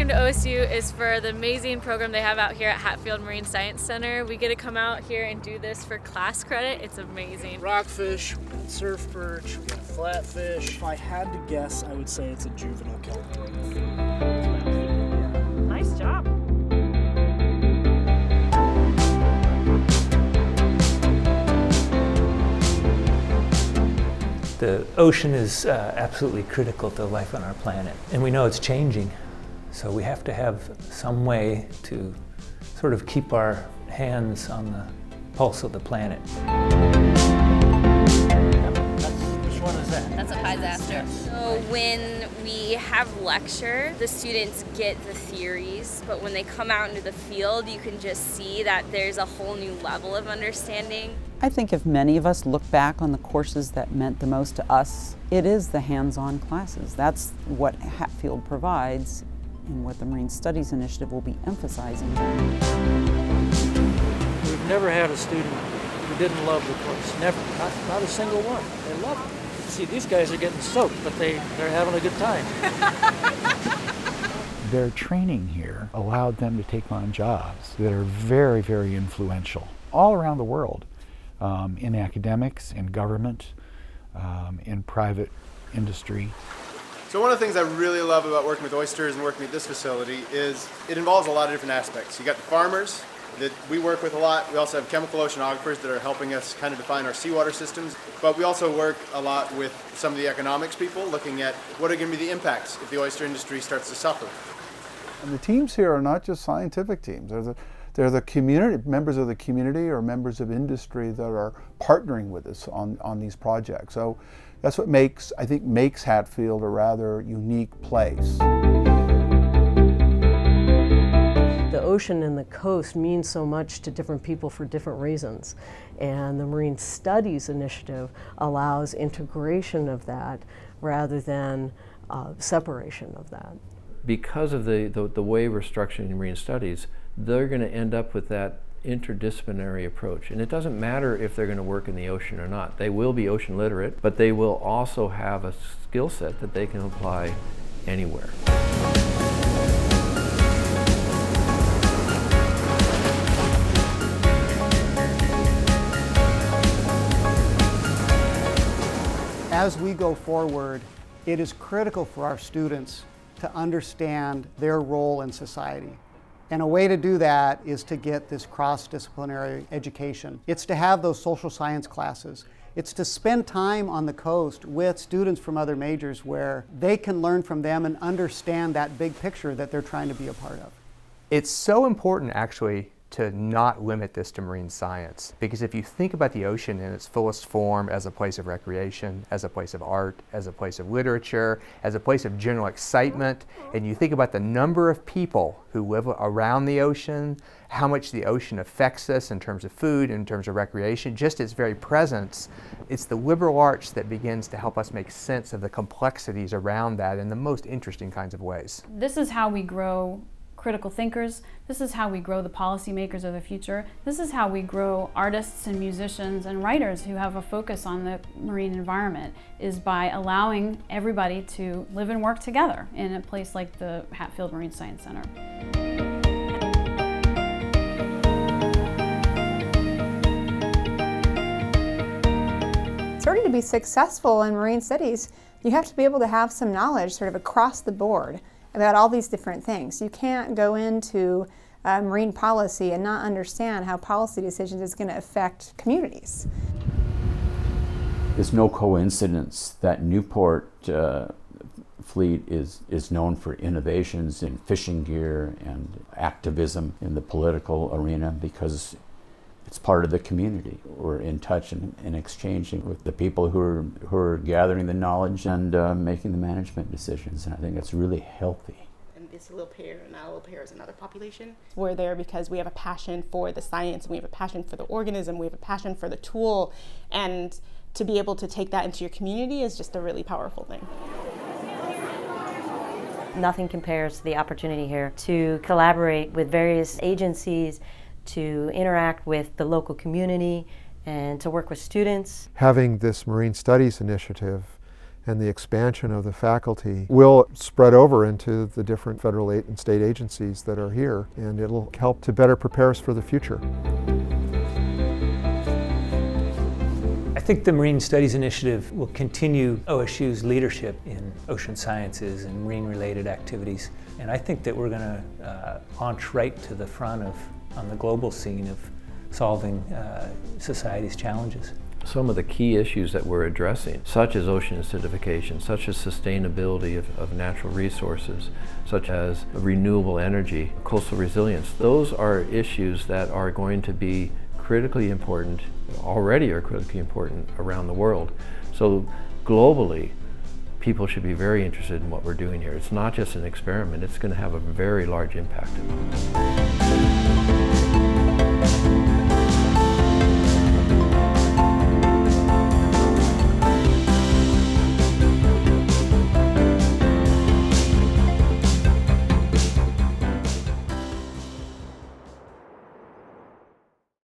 came to OSU is for the amazing program they have out here at Hatfield Marine Science Center. We get to come out here and do this for class credit. It's amazing. Rockfish, surf perch, flatfish. If I had to guess, I would say it's a juvenile kelp. Nice job. The ocean is absolutely critical to life on our planet, and we know it's changing. So we have to have some way to sort of keep our hands on the pulse of the planet. Which one is that? That's a Pisaster. So when we have lecture, the students get the theories, but when they come out into the field, you can just see that there's a whole new level of understanding. I think if many of us look back on the courses that meant the most to us, it is the hands-on classes. That's what Hatfield provides and what the Marine Studies Initiative will be emphasizing. We've never had a student who didn't love the course. Never. Not a single one. They love it. See, these guys are getting soaked, but they're having a good time. Their training here allowed them to take on jobs that are very, very influential all around the world, in academics, in government, in private industry. So one of the things I really love about working with oysters and working at this facility is it involves a lot of different aspects. You got the farmers that we work with a lot. We also have chemical oceanographers that are helping us kind of define our seawater systems. But we also work a lot with some of the economics people, looking at what are going to be the impacts if the oyster industry starts to suffer. And the teams here are not just scientific teams. They're the community, members of the community or members of industry that are partnering with us on these projects. So that's what makes Hatfield a rather unique place. The ocean and the coast mean so much to different people for different reasons. And the Marine Studies Initiative allows integration of that rather than separation of that. Because of the way we're structuring marine studies, they're going to end up with that interdisciplinary approach. And it doesn't matter if they're going to work in the ocean or not. They will be ocean literate, but they will also have a skill set that they can apply anywhere. As we go forward, it is critical for our students to understand their role in society. And a way to do that is to get this cross-disciplinary education. It's to have those social science classes. It's to spend time on the coast with students from other majors where they can learn from them and understand that big picture that they're trying to be a part of. It's so important, actually, to not limit this to marine science, because if you think about the ocean in its fullest form as a place of recreation, as a place of art, as a place of literature, as a place of general excitement, and you think about the number of people who live around the ocean, how much the ocean affects us in terms of food, in terms of recreation, just its very presence, it's the liberal arts that begins to help us make sense of the complexities around that in the most interesting kinds of ways. This is how we grow critical thinkers. This is how we grow the policymakers of the future. This is how we grow artists and musicians and writers who have a focus on the marine environment, is by allowing everybody to live and work together in a place like the Hatfield Marine Science Center. In order to be successful in marine studies, you have to be able to have some knowledge sort of across the board about all these different things. You can't go into marine policy and not understand how policy decisions is going to affect communities. It's no coincidence that Newport fleet is known for innovations in fishing gear and activism in the political arena, because it's part of the community. We're in touch and exchanging with the people who are gathering the knowledge and making the management decisions, and I think that's really healthy. And this little pair and our little pair is another population. We're there because we have a passion for the science, and we have a passion for the organism, we have a passion for the tool, and to be able to take that into your community is just a really powerful thing. Nothing compares to the opportunity here to collaborate with various agencies, to interact with the local community, and to work with students. Having this Marine Studies Initiative and the expansion of the faculty will spread over into the different federal and state agencies that are here, and it'll help to better prepare us for the future. I think the Marine Studies Initiative will continue OSU's leadership in ocean sciences and marine-related activities, and I think that we're going to launch right to the front on the global scene of solving society's challenges. Some of the key issues that we're addressing, such as ocean acidification, such as sustainability of natural resources, such as renewable energy, coastal resilience, those are issues that are going to be critically important, already are critically important around the world. So globally, people should be very interested in what we're doing here. It's not just an experiment, it's going to have a very large impact.